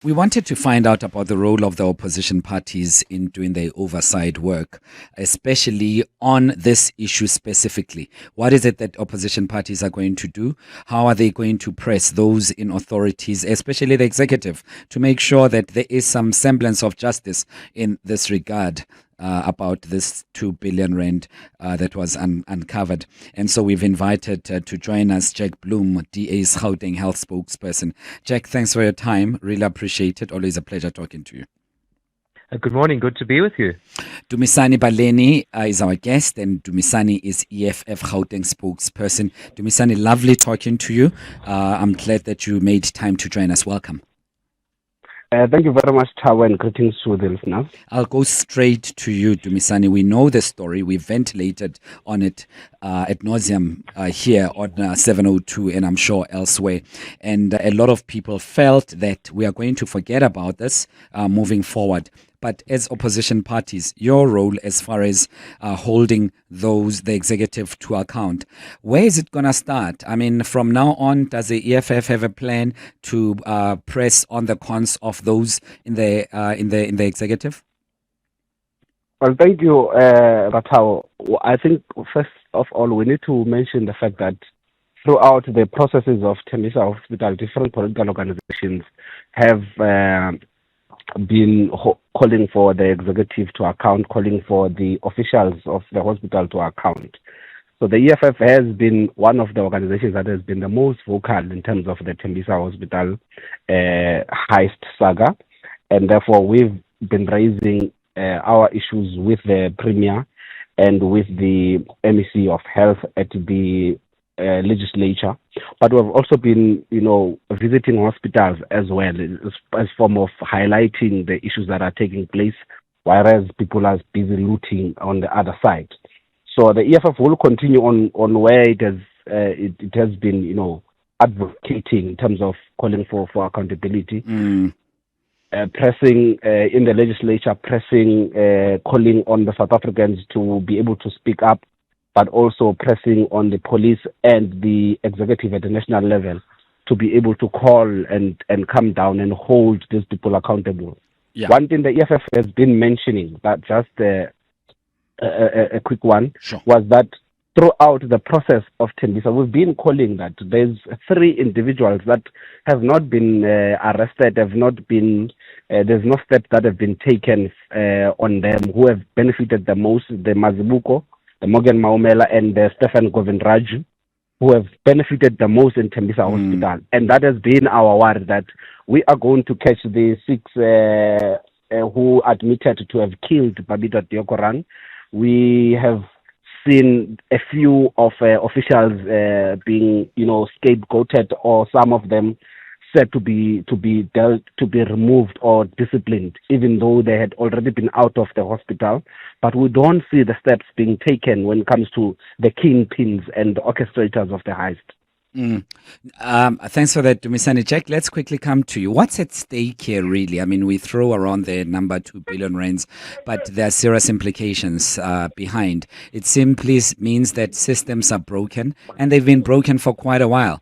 We wanted to find out about the role of the opposition parties in doing their oversight work, especially on this issue specifically. What is it that opposition parties are going to do? How are they going to press those in authorities, especially the executive, to make sure that there is some semblance of justice in this regard? About this 2 billion rand that was uncovered. And so we've invited to join us Jack Bloom, DA's Gauteng Health spokesperson. Jack, thanks for your time. Really appreciate it. Always a pleasure talking to you. Good morning. Good to be with you. Dumisani Baleni is our guest, and Dumisani is EFF Gauteng spokesperson. Dumisani, lovely talking to you. I'm glad that you made time to join us. Welcome. Thank you very much, Thabo, and greetings to the listeners. I'll go straight to you, Dumisani. We know the story. We ventilated on it ad nauseum here on 702 and I'm sure elsewhere. And a lot of people felt that we are going to forget about this moving forward. But as opposition parties, your role as far as holding the executive to account, where is it going to start? I mean, from now on, does the EFF have a plan to press on the cons of those in the executive? Well, thank you, Ratao. I think first of all, we need to mention the fact that throughout the processes of Tembisa Hospital, different political organizations have been calling for the executive to account, calling for the officials of the hospital to account. So the EFF has been one of the organizations that has been the most vocal in terms of the Tembisa Hospital heist saga, and therefore we've been raising our issues with the Premier and with the MEC of Health at the legislature, but we've also been, visiting hospitals as well as form of highlighting the issues that are taking place, whereas people are busy looting on the other side. So the EFF will continue on where it has been, advocating in terms of calling for accountability, pressing in the legislature, calling on the South Africans to be able to speak up, but also pressing on the police and the executive at the national level to be able to call and come down and hold these people accountable. Yeah. One thing the EFF has been mentioning, that just a quick one, sure, was that throughout the process of Tembisa, we've been calling that there's 3 individuals that have not been arrested, there's no steps that have been taken on them who have benefited the most, the Mazibuko, the Morgan Maumela, and the Stefan Govindraju, who have benefited the most in Tembisa Hospital. And that has been our word, that we are going to catch the 6 who admitted to have killed Babita Diokoran. We have seen a few of officials being, scapegoated, or some of them said to be removed or disciplined, even though they had already been out of the hospital. But we don't see the steps being taken when it comes to the kingpins and the orchestrators of the heist. Thanks for that, Dumisani. Jack, let's quickly come to you. What's at stake here, really? I mean, we throw around the number 2 billion rands, but there are serious implications behind. It simply means that systems are broken, and they've been broken for quite a while.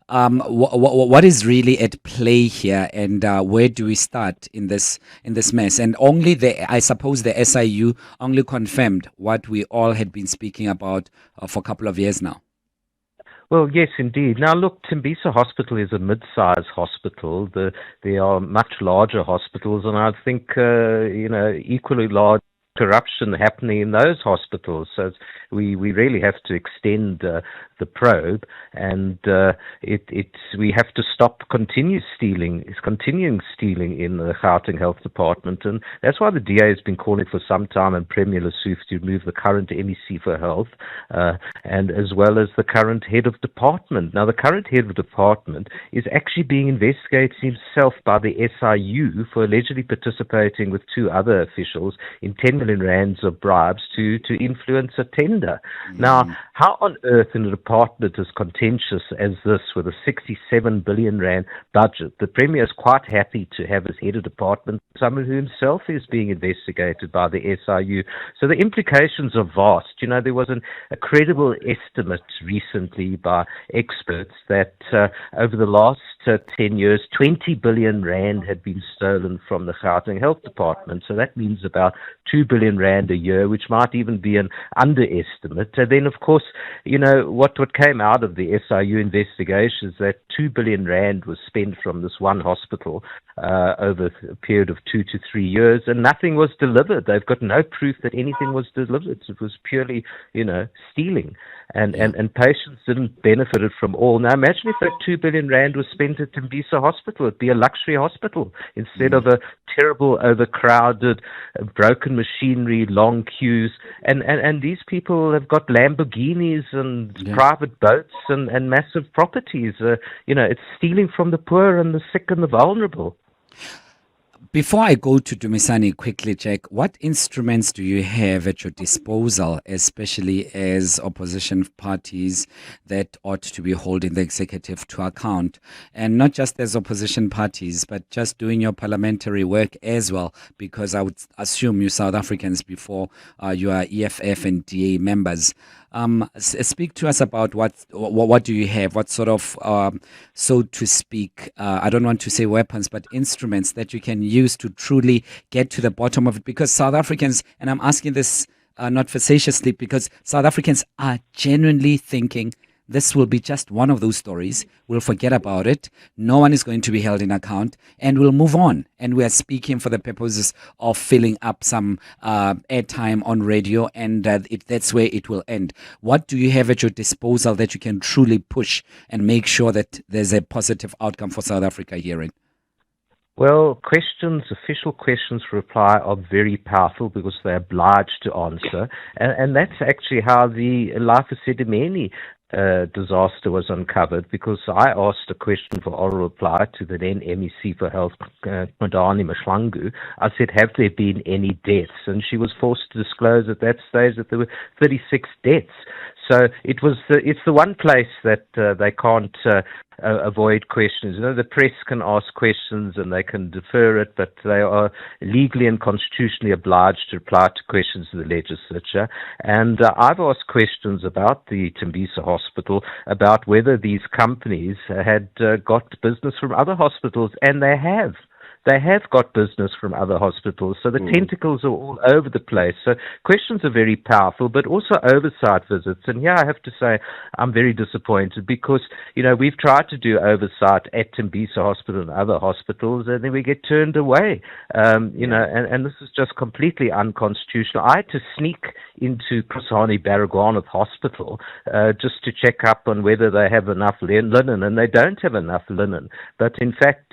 What is really at play here, and where do we start in this mess? And I suppose the SIU only confirmed what we all had been speaking about for a couple of years now. Well, yes, indeed. Now, look, Tembisa Hospital is a mid-sized hospital. There are much larger hospitals, and I think, equally large corruption happening in those hospitals. So we really have to extend the probe, and we have to stop continuing stealing in the Gauteng Health Department, and that's why the DA has been calling for some time, and Premier Lesuf, to remove the current MEC for Health, and as well as the current head of department. Now, the current head of department is actually being investigated himself by the SIU for allegedly participating with 2 other officials in 10 million rands of bribes to influence a tender. Now, how on earth in a department as contentious as this, with a 67 billion rand budget, the Premier is quite happy to have as head of department someone who himself is being investigated by the SIU. So the implications are vast. There was a credible estimate recently by experts that over the last 10 years, 20 billion rand had been stolen from the Gauteng Health Department. So that means about 2 billion rand a year, which might even be an underestimate. And then, of course, what came out of the SIU investigation is that 2 billion rand was spent from this one hospital over a period of 2 to 3 years, and nothing was delivered. They've got no proof that anything was delivered. It was purely, stealing. And patients didn't benefit from all. Now, imagine if that 2 billion rand was spent at Tembisa Hospital. It'd be a luxury hospital instead of a terrible, overcrowded, broken machinery, long queues. And these people have got Lamborghinis and private boats and massive properties. It's stealing from the poor and the sick and the vulnerable. Before I go to Dumisani quickly, Jack, what instruments do you have at your disposal, especially as opposition parties that ought to be holding the executive to account? And not just as opposition parties, but just doing your parliamentary work as well, because I would assume you South Africans before you are EFF and DA members. Speak to us about what do you have, what sort of, so to speak, I don't want to say weapons, but instruments that you can use to truly get to the bottom of it. Because South Africans, and I'm asking this not facetiously, because South Africans are genuinely thinking this will be just one of those stories. We'll forget about it. No one is going to be held in account, and we'll move on. And we are speaking for the purposes of filling up some airtime on radio, and that's where it will end. What do you have at your disposal that you can truly push and make sure that there's a positive outcome for South Africa herein? Well, official questions for reply are very powerful because they're obliged to answer. And that's actually how the Life of Sedimeni disaster was uncovered, because I asked a question for oral reply to the then MEC for Health, Madani Mashlangu. I said, have there been any deaths? And she was forced to disclose at that stage that there were 36 deaths. So it's the one place that they can't avoid questions. The press can ask questions and they can defer it, but they are legally and constitutionally obliged to reply to questions of the legislature. And I've asked questions about the Tembisa Hospital, about whether these companies had got business from other hospitals, and they have. They have got business from other hospitals, so the tentacles are all over the place. So questions are very powerful, but also oversight visits. And here I have to say I'm very disappointed because, we've tried to do oversight at Tembisa Hospital and other hospitals, and then we get turned away. And this is just completely unconstitutional. I had to sneak into Kusani Baragwanath Hospital just to check up on whether they have enough linen, and they don't have enough linen. But in fact,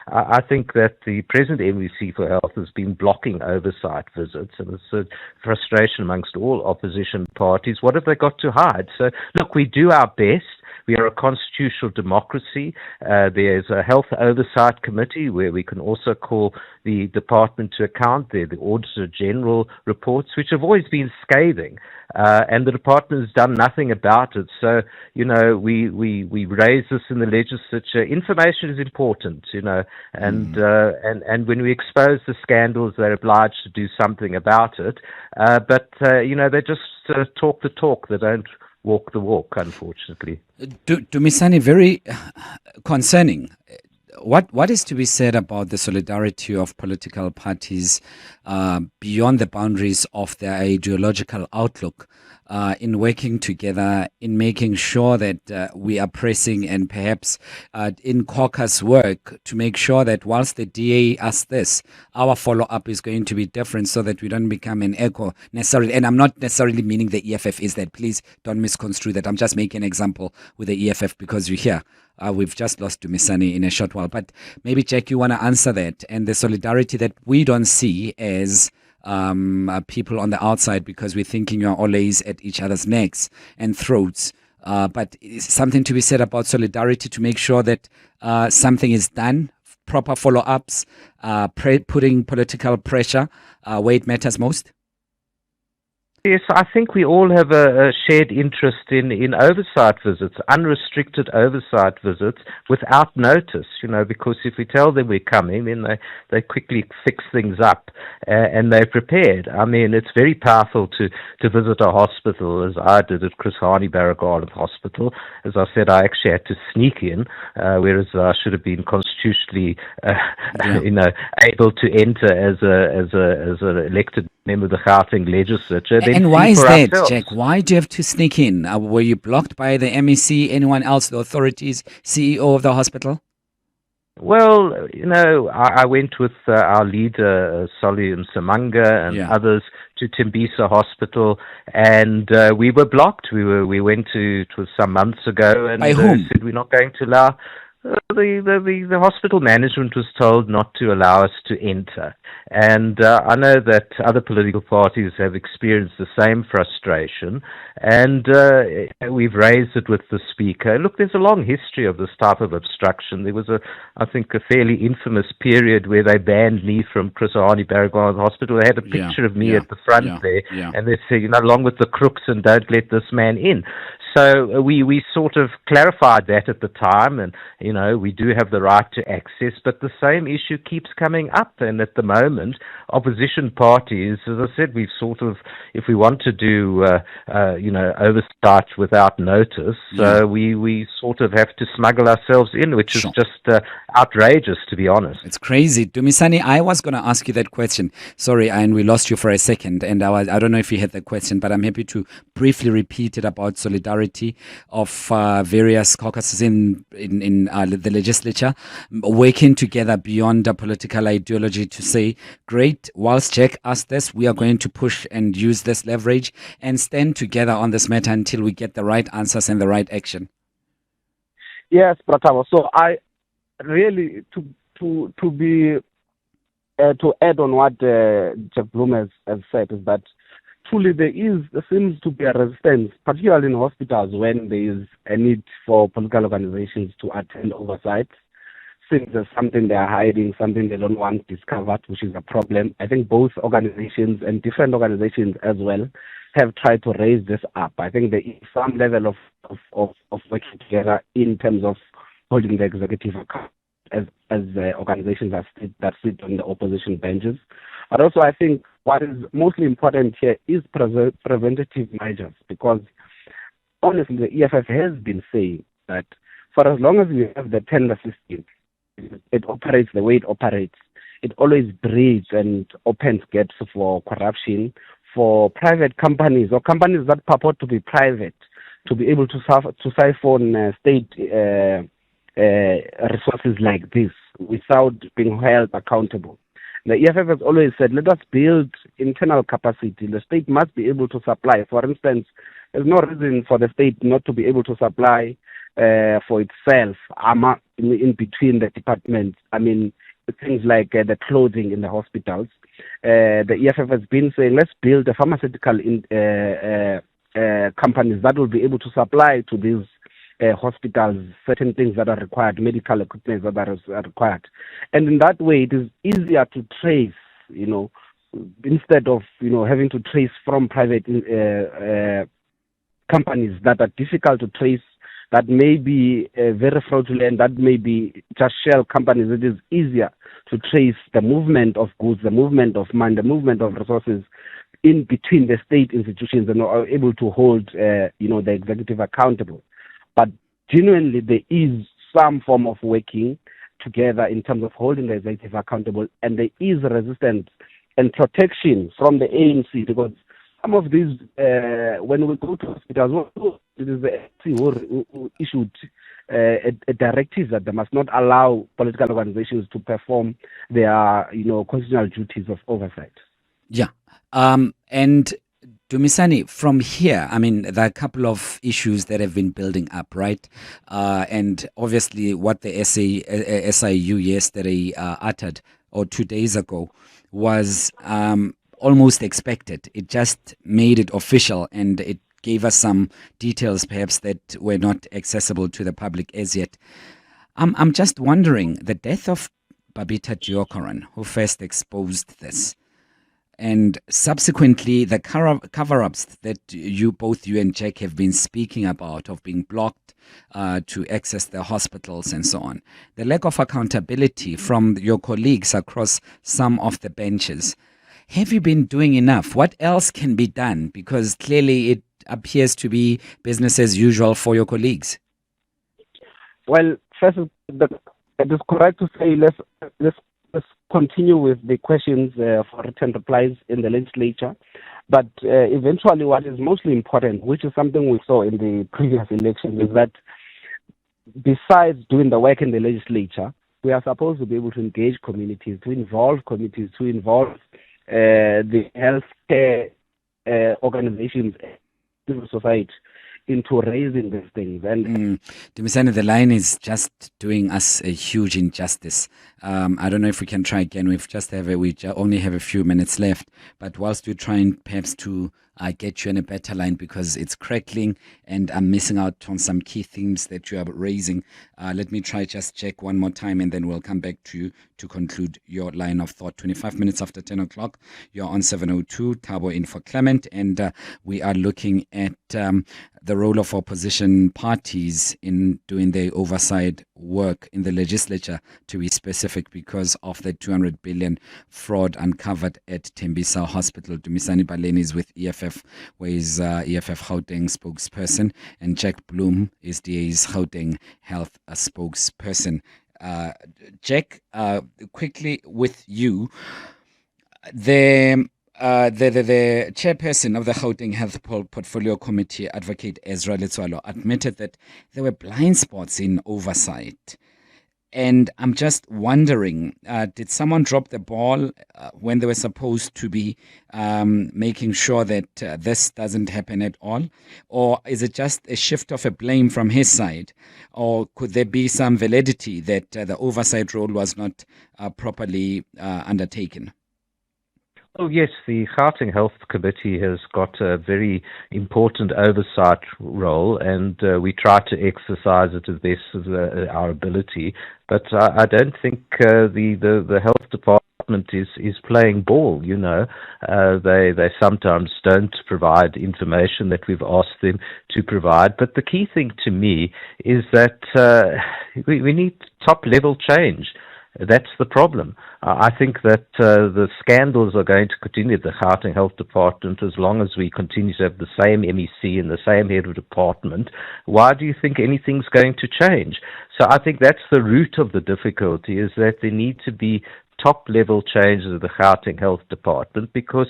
I think that the present MEC for Health has been blocking oversight visits, and it's a frustration amongst all opposition parties. What have they got to hide? So, look, we do our best. We are a constitutional democracy. There's a health oversight committee where we can also call the department to account. There are the Auditor General reports, which have always been scathing. And the department has done nothing about it. So, we raise this in the legislature. Information is important, and when we expose the scandals, they're obliged to do something about it. But they just talk the talk. They don't walk the walk, unfortunately. Dumisani, very concerning. What is to be said about the solidarity of political parties beyond the boundaries of their ideological outlook in working together, in making sure that we are pressing and perhaps in caucus work to make sure that whilst the DA asks this, our follow-up is going to be different so that we don't become an echo necessarily. And I'm not necessarily meaning the EFF is that. Please don't misconstrue that. I'm just making an example with the EFF because you're here. We've just lost Dumisani in a short while. But maybe, Jack, you want to answer that and the solidarity that we don't see as people on the outside because we're thinking you're always at each other's necks and throats. But it's something to be said about solidarity to make sure that something is done, proper follow-ups, putting political pressure where it matters most. Yes, I think we all have a shared interest in oversight visits, unrestricted oversight visits without notice, because if we tell them we're coming, then they quickly fix things up and they're prepared. I mean, it's very powerful to visit a hospital, as I did at Chris Hani Baragwanath Hospital. As I said, I actually had to sneak in, whereas I should have been constitutionally, able to enter as an elected member of the Gauteng legislature. And why is that, Jack? Why do you have to sneak in? Were you blocked by the MEC, anyone else, the authorities, CEO of the hospital? Well, I went with our leader, Solly Msimanga, and others to Tembisa Hospital, and we were blocked. We went it was some months ago, and by whom? Said we're not going to allow. The hospital management was told not to allow us to enter. And I know that other political parties have experienced the same frustration, and we've raised it with the Speaker. Look, there's a long history of this type of obstruction. There was, I think, a fairly infamous period where they banned me from Chris Hani Baragwanath Hospital. They had a picture of me at the front there, and they said, along with the crooks, and don't let this man in. So we sort of clarified that at the time, and we do have the right to access, but the same issue keeps coming up. And at the moment, opposition parties, as I said, we've sort of, if we want to do oversight without notice, we sort of have to smuggle ourselves in, which is just outrageous, to be honest. It's crazy. Dumisani, I was going to ask you that question. Sorry, and we lost you for a second, and I don't know if you had the question, but I'm happy to briefly repeat it about solidarity of various caucuses in the legislature working together beyond a political ideology to say, great, whilst Jack asked this, we are going to push and use this leverage and stand together on this matter until we get the right answers and the right action. Yes, Pratavo. So I really to add on what Jack Bloom has said is that truly there seems to be a resistance, particularly in hospitals, when there is a need for political organizations to attend oversight. Since there's something they're hiding, something they don't want discovered, which is a problem. I think both organizations and different organizations as well have tried to raise this up. I think there is some level of working together in terms of holding the executive account as organizations that sit on the opposition benches. But also I think what is mostly important here is preventative measures, because honestly the EFF has been saying that for as long as we have the tender system, it operates the way it operates, it always breeds and opens gates for corruption for private companies or companies that purport to be private to be able to siphon state resources like this without being held accountable. The EFF has always said, let us build internal capacity. The state must be able to supply. For instance, there's no reason for the state not to be able to supply for itself in between the departments. I mean, things like the clothing in the hospitals. The EFF has been saying, let's build a pharmaceutical companies that will be able to supply to these hospitals certain things that are required, medical equipment that are required. And in that way, it is easier to trace, instead of, having to trace from private companies that are difficult to trace, that may be very fraudulent, that may be just shell companies. It is easier to trace the movement of goods, the movement of money, the movement of resources in between the state institutions, and are able to hold, the executive accountable. But genuinely, there is some form of working together in terms of holding the executive accountable, and there is resistance and protection from the ANC, because some of these, when we go to hospitals, it is the ANC who issued a directive that they must not allow political organizations to perform their, constitutional duties of oversight. Yeah. And Dumisani, from here, I mean, there are a couple of issues that have been building up, right? And obviously what the SIU yesterday uttered, or 2 days ago, was almost expected. It just made it official, and it gave us some details perhaps that were not accessible to the public as yet. I'm just wondering, the death of Babita Deokaran, who first exposed this, And subsequently, the cover-ups that both you and Jack have been speaking about, of being blocked to access the hospitals and so on. The lack of accountability from your colleagues across some of the benches. Have you been doing enough? What else can be done? Because clearly it appears to be business as usual for your colleagues. Well, first, it is correct to say let's continue with the questions for written replies in the legislature. But eventually, what is mostly important, which is something we saw in the previous election, is that besides doing the work in the legislature, we are supposed to be able to engage communities, to involve communities, to involve the healthcare organizations, civil society, into raising these things. And Dumisani, the line is just doing us a huge injustice. I don't know if we can try again. We only have a few minutes left. But whilst we're trying perhaps to get you in a better line, because it's crackling and I'm missing out on some key themes that you are raising, let me try just check one more time and then we'll come back to you to conclude your line of thought. 25 minutes after 10 o'clock, you're on 702, Thabo in for Clement, and we are looking at the role of opposition parties in doing their oversight work in the legislature, to be specific, because of the 200 billion fraud uncovered at Tembisa Hospital. Dumisani Baleni is with EFF, where he's EFF Gauteng spokesperson, and Jack Bloom is DA's Gauteng Health spokesperson. Jack, quickly with you, the chairperson of the Gauteng Health Portfolio Committee, Advocate Ezra Letswalo, admitted that there were blind spots in oversight. And I'm just wondering, did someone drop the ball when they were supposed to be making sure that this doesn't happen at all? Or is it just a shift of a blame from his side? Or could there be some validity that the oversight role was not properly undertaken? Oh, yes, the Gauteng Health Committee has got a very important oversight role, and we try to exercise it as best as our ability. But I don't think the health department is playing ball. You know, they sometimes don't provide information that we've asked them to provide. But the key thing to me is that we need top level change. That's the problem. I think that the scandals are going to continue at the Gauteng Health Department as long as we continue to have the same MEC and the same head of department. Why do you think anything's going to change? So I think that's the root of the difficulty, is that there need to be top-level changes of the Gauteng Health Department, because,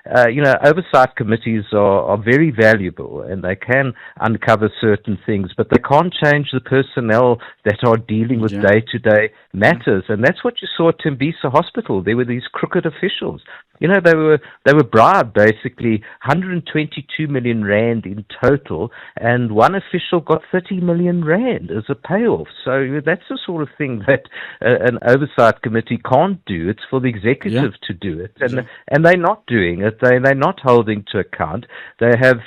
oversight committees are very valuable and they can uncover certain things, but they can't change the personnel that are dealing with day-to-day matters. And that's what you saw at Tembisa Hospital. There were these crooked officials. You know, they were bribed, basically, 122 million rand in total, and one official got 30 million rand as a payoff. So that's the sort of thing that an oversight committee can't do. It's for the executive to do it, and they're not doing it. They're not holding to account. They have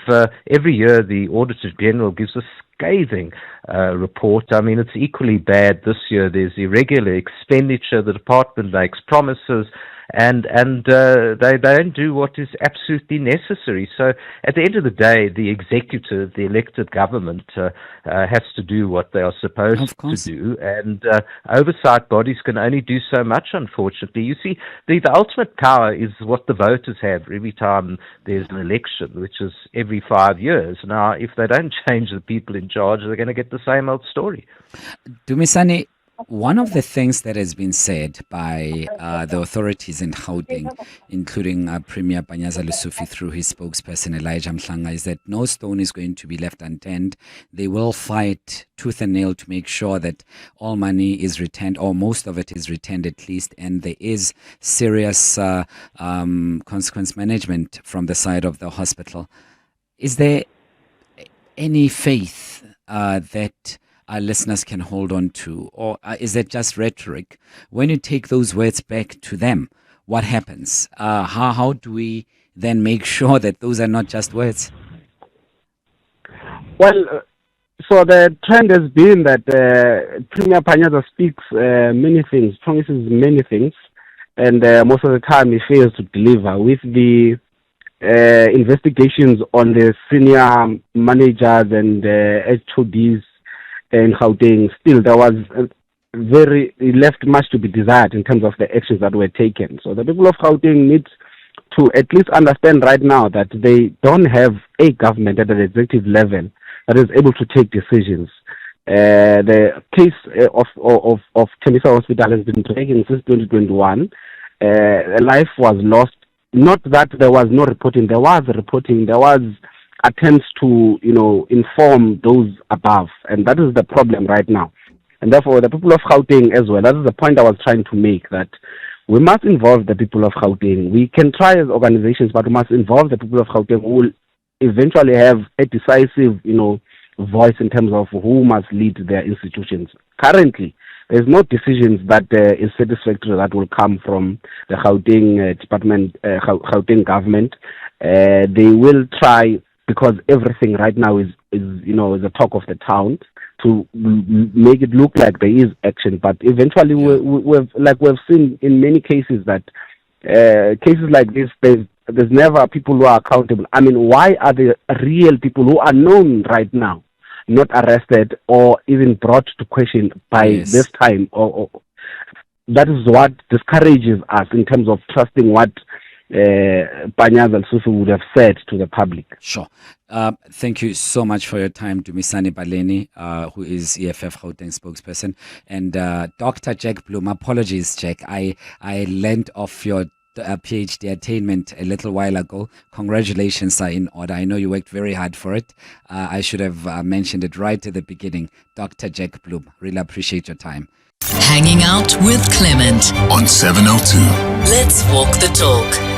every year the Auditor General gives a scathing report. I mean, it's equally bad this year. There's irregular expenditure. The department makes promises, and they don't do what is absolutely necessary. So at the end of the day, the executive, the elected government, has to do what they are supposed to do, and oversight bodies can only do so much, unfortunately. You see, the ultimate power is what the voters have every time there's an election, which is every 5 years. Now, if they don't change the people in charge, they're going to get the same old story. Dumisani, one of the things that has been said by the authorities in Gauteng, including Premier Panyaza Lesufi through his spokesperson Elijah Mhlanga, is that no stone is going to be left unturned. They will fight tooth and nail to make sure that all money is returned, or most of it is returned at least, and there is serious consequence management from the side of the hospital. Is there any faith that our listeners can hold on to, or is that just rhetoric? When you take those words back to them, what happens? How do we then make sure that those are not just words? Well, so the trend has been that Premier Panyaza speaks many things, promises many things, and most of the time he fails to deliver. With the investigations on the senior managers and HODs in Gauteng, still there was it left much to be desired in terms of the actions that were taken. So the people of Gauteng need to at least understand right now that they don't have a government at an executive level that is able to take decisions. The case of Tembisa Hospital has been dragging since 2021. A life was lost. Not that there was no reporting. There was reporting. There was attempts to, inform those above, and that is the problem right now. And therefore, the people of Gauteng as well. That is the point I was trying to make. That we must involve the people of Gauteng. We can try as organizations, but we must involve the people of Gauteng who will eventually have a decisive, voice in terms of who must lead their institutions. Currently, there's no decisions that is satisfactory that will come from the Gauteng department, Gauteng government. They will try, because everything right now is the talk of the town, to make it look like there is action. But eventually, we've seen in many cases that cases like this, there's never people who are accountable. I mean, why are the real people who are known right now not arrested or even brought to question by this time? Or that is what discourages us in terms of trusting what Panyaza Susu would have said to the public. Sure. Thank you so much for your time, Dumisani Baleni, who is EFF Gauteng spokesperson, and Dr. Jack Bloom. Apologies, Jack. I learned of your PhD attainment a little while ago. Congratulations are in order. I know you worked very hard for it. I should have mentioned it right at the beginning. Dr. Jack Bloom, really appreciate your time. Hanging out with Clement on 702. Let's walk the talk.